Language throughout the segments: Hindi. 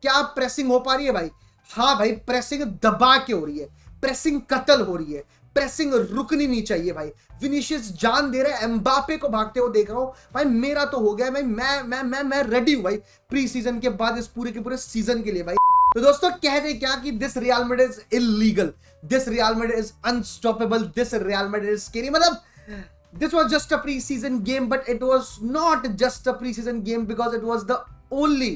क्या प्रेसिंग हो पा रही है भाई? हाँ भाई, प्रेसिंग दबा के हो रही है, प्रेसिंग कत्ल हो रही है, प्रेसिंग रुकनी नहीं चाहिए भाई। विनीशियस जान दे रहा है, एम्बापे को भागते हुए देख रहा हूं भाई, मेरा तो हो गया भाई, मैं रेडी हूं भाई प्री सीजन के बाद इस पूरे के पूरे सीजन के लिए भाई। तो दोस्तों कह दे क्या कि this real Madrid is illegal, this real Madrid is unstoppable, this real Madrid is scary. मतलब this was just a pre-season game, but it was not just a pre-season game because it was the only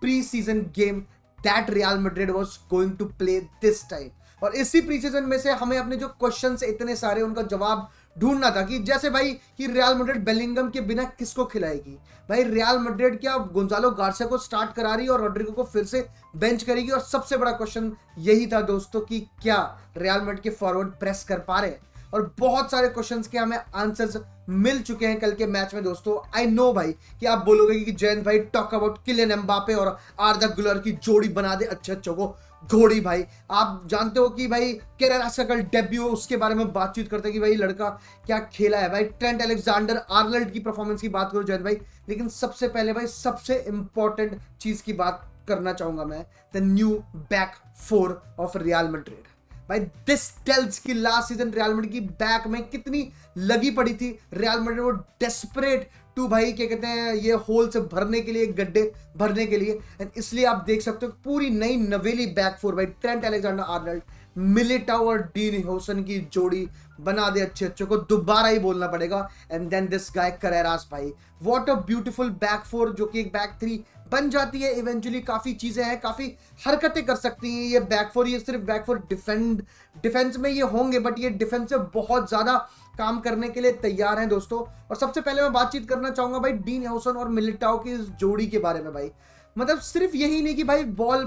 pre-season game that Real Madrid was going to play this time। और इसी प्रीसीजन में से हमें अपने जो क्वेश्चंस इतने सारे उनका जवाब ढूंढना था कि जैसे भाई कि रियल मैड्रिड बेलिंगम के बिना किसको खिलाएगी भाई? रियल मैड्रिड क्या गोंजालो गार्सिया को स्टार्ट करा रही है और रोड्रिगो को फिर से बेंच करेगी? और सबसे बड़ा क्वेश्चन यही था दोस्तों कि क्या रियल मैड्रिड के फॉरवर्ड प्रेस कर पा रहे हैं? और बहुत सारे क्वेश्चंस के हमें आंसर्स मिल चुके हैं कल के मैच में दोस्तों। आई नो भाई कि आप बोलोगे कि जयंत भाई टॉक अबाउट किलियन एम्बापे और आर्दा गुलर की जोड़ी बना दे अच्छे अच्छों को घोड़ी भाई। आप जानते हो कि भाई केरेरास का कल डेब्यू, उसके बारे में बातचीत करते हैं कि भाई लड़का क्या खेला है भाई। ट्रेंट अलेक्जेंडर आर्नल्ड की परफॉर्मेंस की बात करो जयंत भाई, लेकिन सबसे पहले भाई सबसे इंपॉर्टेंट चीज की बात करना चाहूंगा मैं, the new back four of real Madrid भाई। दिस टेल्स कि लास्ट सीजन रियल मैड्रिड की बैक में कितनी लगी पड़ी थी रियल मैड्रिड, वो डेस्परेट टू भाई क्या कहते हैं ये होल से भरने के लिए, गड्ढे भरने के लिए। एंड इसलिए आप देख सकते हो पूरी नई नवेली बैक फोर भाई, ट्रेंट अलेक्जेंडर आर्नल्ड, मिलिटाओ और डीन ह्यूसन की जोड़ी बना दे अच्छे अच्छे को, दोबारा ही बोलना पड़ेगा। And then this guy Carreras भाई, what a beautiful back four जो कि एक बैक थ्री बन जाती है इवेंचुअली। काफी चीजें हैं, काफी हरकतें कर सकती हैं ये बैक फोर। ये सिर्फ बैक फोर डिफेंस में ये होंगे, बट ये डिफेंस से बहुत ज्यादा काम करने के लिए तैयार हैं दोस्तों। और सबसे पहले मैं बातचीत करना चाहूंगा भाई डीन ह्यूसन और मिलिटाओ की इस जोड़ी के बारे में भाई। मतलब सिर्फ यही नहीं कि भाई बॉल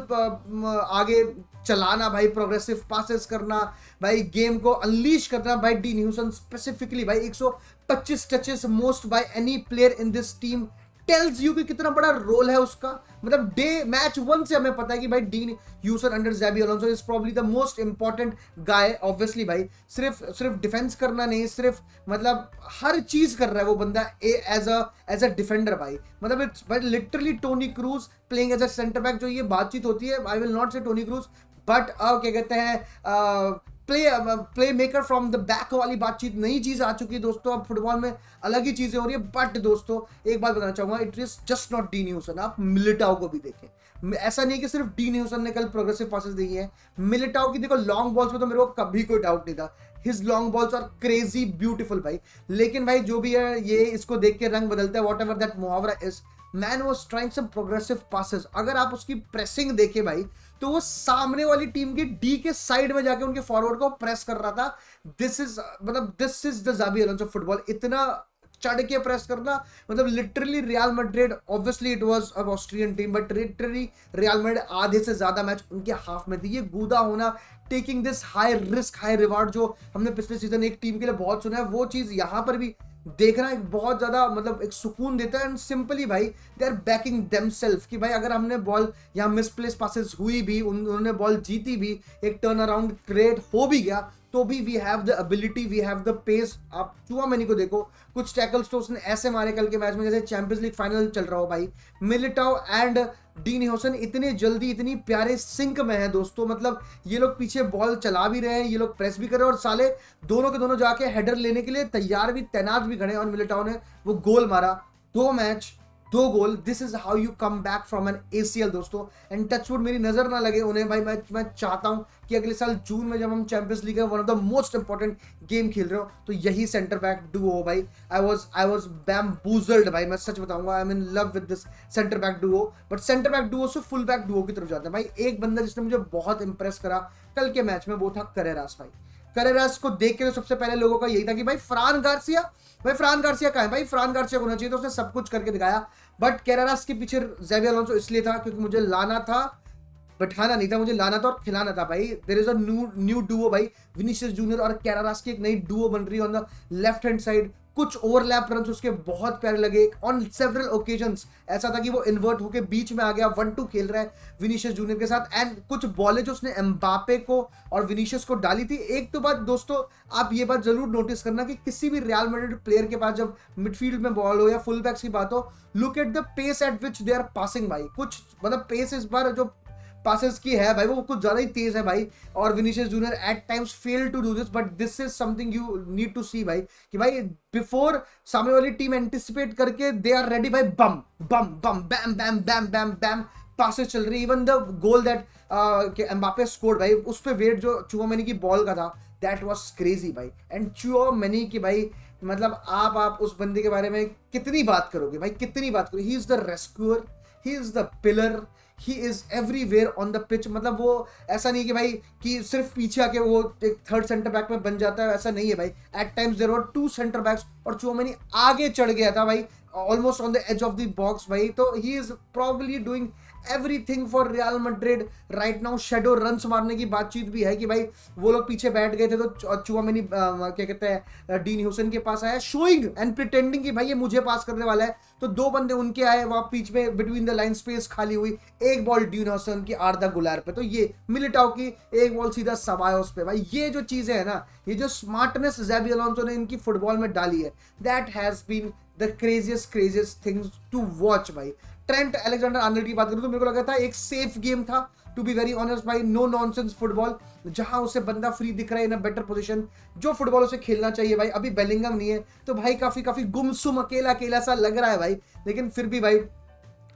आगे चलाना भाई, प्रोग्रेसिव पासेस करना भाई, गेम को अनलीश करना भाई। डीन ह्यूसन स्पेसिफिकली भाई 125 touches most by any player in this team tells you कि कितना बड़ा रोल है उसका। मतलब डे मैच वन से हमें पता है कि भाई Dean Huijsen under Xabi Alonso is probably the most important guy. Obviously भाई सिर्फ डिफेंस करना नहीं, सिर्फ मतलब हर चीज कर रहा है वो बंदा एज अ डिफेंडर भाई। मतलब इट्स भाई literally Toni Kroos playing as a centre back. जो ये बातचीत होती है, I will not say Toni Kroos, but क्या कहते हैं playmaker from the back वाली बातचीत नई चीज आ चुकी है दोस्तों। अब फुटबॉल में अलग ही चीजें हो रही है। बट दोस्तों एक बात बताना चाहूंगा, it is just not dean Hewson. आप मिलिटाओ को भी देखें, ऐसा नहीं कि सिर्फ डीन ह्यूसन ने कल प्रोग्रेसिव पासेस दी है। मिलिटाओ की देखो लॉन्ग बॉल्स में तो मेरे को कभी कोई डाउट नहीं था, his long balls are crazy beautiful भाई। लेकिन भाई जो भी है ये इसको देख के रंग बदलता है, वॉट एवर दैट मुहावरा is, man was trying some progressive passes. अगर आप उसकी प्रेसिंग देखे भाई तो वो सामने वाली टीम के डी के साइड में जाके उनके फॉरवर्ड को प्रेस कर रहा था। This is the Xabi Alonso football. इतना चढ़ के प्रेस करना, मतलब literally Real Madrid, obviously it was a Austrian team, but literally Real Madrid आधे से ज्यादा मैच उनके हाफ में थी। ये गूदा होना, taking this high risk high reward, जो हमने पिछले सीजन एक टीम के लिए बहुत सुना है, वो चीज यहाँ पर भी देखना एक बहुत ज्यादा मतलब एक सुकून देता है। एंड सिंपली भाई दे आर बैकिंग देमसेल्फ कि भाई अगर हमने बॉल यहाँ मिसप्लेस पासेस हुई भी, उन्होंने बॉल जीती भी, एक टर्न अराउंड क्रिएट हो भी गया, तो भी we have the ability, we have the pace. आप चुआमेनी को देखो, कुछ टैकल्स तो उसने ऐसे मारे कल के मैच में जैसे चैंपियंस लीग फाइनल चल रहा हो भाई। मिलिटाओ एंड डीन ह्यूसन इतने जल्दी इतनी प्यारे सिंक में है दोस्तों। मतलब ये लोग पीछे बॉल चला भी रहे हैं, ये लोग प्रेस भी कर रहे हैं, और साले दोनों के दोनों जाके हेडर लेने के लिए तैयार भी, तैनात भी खड़े हैं। और मिलिटाओ ने वो गोल मारा, 2 match 2 goal. This is how you come back from an ACL दोस्तों। एंड टचवुड मेरी नजर ना लगे उन्हें भाई। मैं चाहता हूं कि अगले साल जून में जब हम champions league one of the most important game खेल रहे हो, तो यही सेंटर बैक डुओ हो भाई। आई वाज बैम्बूजल्ड भाई, मैं सच बताऊंगा, I am in love with this centre back Duo. But centre back Duo से फुल बैक डुओ की तरफ जाते हैं भाई। एक बंदा जिसने मुझे बहुत इंप्रेस करा कल के मैच में, वो था करेरास भाई। करेरास को देख के तो सबसे पहले लोगों का यही था कि भाई फ्रान गार्सिया कहाँ है भाई? फ्रान गार्सिया को होना चाहिए, तो उसने सब कुछ करके दिखाया। बट कैरेरास के पीछे ज़ाबी अलोंसो इसलिए था क्योंकि मुझे लाना था, बैठाना नहीं था, मुझे लाना था और खिलाना था भाई। There is a new duo भाई, विनीशियस जूनियर और कैरेरास की एक नई डुओ बन रही है on the left hand side. कुछ ओवरलैप रन्स उसके बहुत प्यारे लगे ऑन सेवरल ओकेजन्स। ऐसा था कि वो इन्वर्ट होके बीच में आ गया, 1-2 खेल रहा है विनीशियस जूनियर के साथ, एंड कुछ बॉलें जो उसने एम्बापे को और विनीशियस को डाली थी। एक तो बात दोस्तों आप ये बात जरूर नोटिस करना कि किसी भी रियल मैड्रिड प्लेयर के पास जब मिडफील्ड में बॉल हो या फुल बैक्स की बात हो, look at the pace at which they are passing भाई। कुछ मतलब पेस इस बार जो पासेस की है भाई वो कुछ ज्यादा ही तेज है भाई, और Vinicius Junior eight times fail to do this, but this is something you need to see भाई, कि भाई बिफोर सामने वाली टीम एंटिसिपेट करके दे आर रेडी भाई, बम बम बम बैम बैम बैम बैम बैम पासेस चल रही। Even the goal that Mbappe scored भाई, उस पे वेट जो चुआमेनी की बॉल का था, दैट वाज क्रेजी भाई। एंड चुआमेनी की भाई मतलब आप उस बंदे के बारे में कितनी बात करोगे भाई, कितनी बात करोगे। He is the rescuer, he is the pillar, he is everywhere on the pitch. मतलब वो ऐसा नहीं कि भाई कि सिर्फ पीछे आके वो एक थर्ड सेंटर बैक में बन जाता है, ऐसा नहीं है भाई। At times there were 2 centre backs और चुआमेनी आगे चढ़ गया था भाई, almost on the edge of the box भाई। तो he is probably doing everything for Real Madrid right now. Shadow runs मारने की बातचीत भी है कि भाई वो लोग पीछे बैठ गए थे तो चुआमेनी क्या कहते हैं डीन ह्यूसन के पास आया, शोइंग एंड प्रिटेंडिंग कि भाई ये मुझे पास करने वाला है। तो 2 बंदे उनके आए, वहां बीच में बिटवीन द लाइन स्पेस खाली हुई, एक बॉल डीन ह्यूसन की आर्दा गुलार पे, तो ये मिलिटाओ की एक बॉल सीधा सबायोस पे भाई। ये जो चीजें है ना, ये जो स्मार्टनेस ज़ाबी अलोंसो ने इनकी फुटबॉल में डाली है, that has been the craziest things to watch भाई। ट्रेंट अलेक्जेंडर आर्नल्ड की बात करूं तो मेरे को लगा था एक सेफ गेम था, टू बी वेरी ऑनेस्ट भाई। नो नॉनसेंस फुटबॉल, जहां उसे बंदा फ्री दिख रहा है इन अ बेटर पोजीशन, जो फुटबॉल उसे खेलना चाहिए भाई। अभी बेलिंगम नहीं है तो भाई काफी गुमसुम अकेला सा लग रहा है भाई, लेकिन फिर भी भाई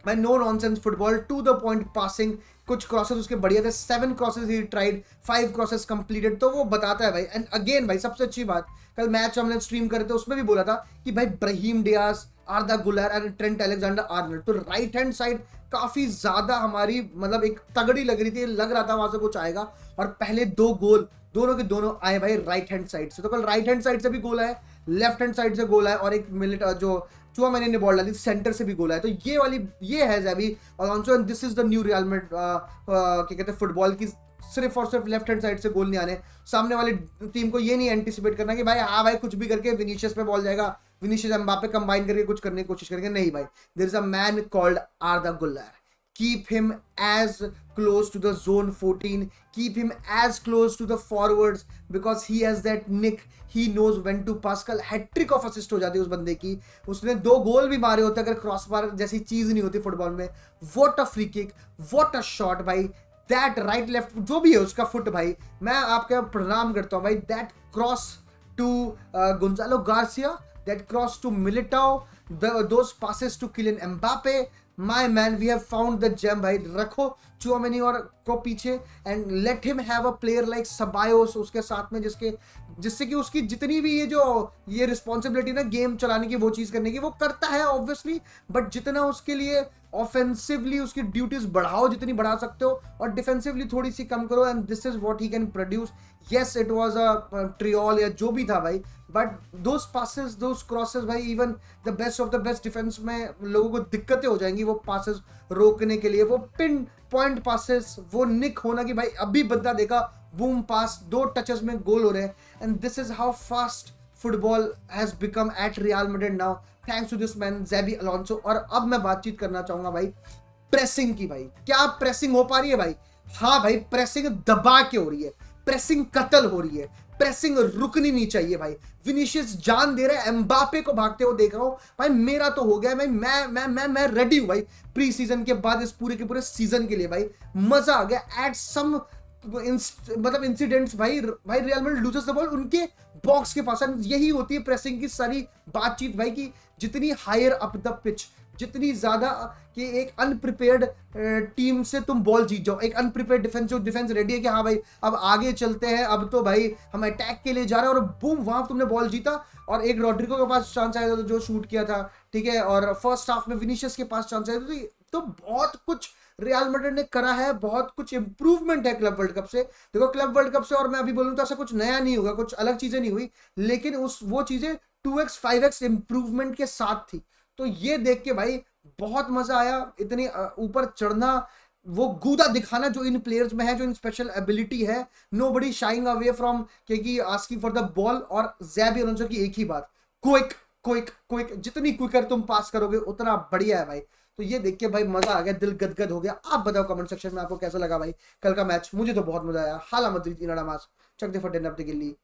no nonsense football, to the point passing, कुछ क्रॉसेस उसके बढ़िया थे, 7 क्रॉसेस ही ट्राइड, 5 क्रॉसेस कंप्लीटेड, तो वो बताता है भाई। एंड अगेन भाई सबसे अच्छी बात, कल मैच हमने स्ट्रीम करे थे उसमें भी बोला था कि भाई ब्राहीम डियाज, आर्दा गुलर एंड ट्रेंट अलेक्जेंडर आर्नल्ड, तो राइट हैंड साइड काफी ज्यादा हमारी मतलब एक तगड़ी लग रही थी, लग रहा था वहां से कुछ आएगा। और पहले 2 गोल दोनों के दोनों आए भाई राइट हैंड साइड से। तो कल राइट हैंड साइड से भी गोल आए, लेफ्ट हैंड साइड से गोल आए, और एक मिनट जो चुआमेनी ने बॉल डाली सेंटर से भी गोल आया। तो ये है Xabi Alonso, and this is the new Real Madrid क्या कहते हैं फुटबॉल की, सिर्फ और सिर्फ लेफ्ट हैंड साइड से गोल नहीं आने। सामने वाली टीम को ये नहीं एंटिसिपेट करना कि भाई हाँ भाई कुछ भी करके विनीशियस पे बॉल जाएगा, विनीशियस एम्बापे कंबाइन करके कुछ करने की कोशिश करेंगे, नहीं भाई। There is a man called Arda Guler, keep him as close to the zone 14, keep him as close to the forwards because he has that nick, he knows when to pass। कल हैट्रिक ऑफ असिस्ट हो जाती है उस बंदे की, उसने 2 गोल भी मारे होते अगर क्रॉस बार जैसी चीज नहीं होती फुटबॉल में। What a free kick, what a shot भाई, दैट राइट लेफ्ट जो भी है उसका फुट भाई, मैं आपका प्रणाम करता हूँ भाई। That cross to Gonzalo Garcia, that cross to Militao, those passes to Kylian Mbappe, my man, we have found the gem भाई। रखो चुआमेनी और को पीछे and let him have a player like सबायोस उसके साथ में, जिससे कि उसकी जितनी भी ये रिस्पॉन्सिबिलिटी ना गेम चलाने की, वो चीज करने की, वो करता है ऑब्वियसली, बट जितना उसके लिए ऑफेंसिवली उसकी ड्यूटीज बढ़ाओ जितनी बढ़ा सकते हो, और डिफेंसिवली थोड़ी सी कम करो, and this is what he can produce. Yes it was a trivela या जो भी था भाई, but those passes, those crosses भाई, even the best of the best defence में लोगों को दिक्कतें हो जाएंगी वो पासेस रोकने के लिए। वो पिन पॉइंट पासेस, वो निक होना कि भाई अभी बंदा देखा बूम पास, 2 टचेस में गोल हो रहे हैं, and this is how fast football has become at Real Madrid now, thanks to this man Xabi Alonso. और अब मैं बातचीत करना चाहूंगा भाई प्रेसिंग की। भाई क्या प्रेसिंग हो पा रही है भाई? हाँ भाई प्रेसिंग दबा के हो रही है, प्रेसिंग कत्ल हो रही है, प्रेसिंग रुकनी नहीं चाहिए भाई। विनीशियस जान दे रहा है, एम्बापे को भागते हुए देख रहा हूं भाई, मेरा तो हो गया भाई, मैं रेडी हूं भाई प्री सीजन के बाद इस पूरे के पूरे सीजन के लिए भाई। मजा आ गया एट सम मतलब इंसिडेंट्स भाई real Madrid loses the ball उनके बॉक्स के पास। यही होती है प्रेसिंग की सारी बातचीत भाई, कि जितनी हायर अप द पिच, जितनी ज्यादा कि एक अनप्रिपेयर्ड टीम से तुम बॉल जीत जाओ, एक अनप्रिपेयर्ड डिफेंस रेडी है कि हाँ भाई अब आगे चलते हैं, अब तो भाई हम अटैक के लिए जा रहे हैं, और बूम वहां तुमने बॉल जीता। और एक रॉड्रिगो के पास चांस आया था जो शूट किया था, ठीक है, और फर्स्ट हाफ में विनीशियस के पास चांस आया था। तो बहुत कुछ रियल मैड्रिड ने करा है, बहुत कुछ इंप्रूवमेंट है क्लब वर्ल्ड कप से। देखो क्लब वर्ल्ड कप से और मैं अभी बोलूं तो ऐसा कुछ नया नहीं होगा, कुछ अलग चीजें नहीं हुई, लेकिन वो चीजें 2x 5x इंप्रूवमेंट के साथ थी। तो ये देख के भाई बहुत मजा आया, इतनी ऊपर चढ़ना, वो गूदा दिखाना जो इन प्लेयर्स में है, जो इन स्पेशल एबिलिटी है। नोबडी शाइंग अवे फ्रॉम क्योंकि आस्किंग फॉर द बॉल। और ज़ाबी अलोंसो की एक ही बात, क्विक क्विक क्विक, जितनी क्विकर तुम पास करोगे उतना बढ़िया है भाई। तो ये देख के भाई मजा आ गया, दिल गदगद हो गया। आप बताओ कमेंट सेक्शन में आपको कैसा लगा भाई कल का मैच। मुझे तो बहुत मजा आया। हाला मदरिद इनाडा मास चक दे फटे नब्दे गिल्ली।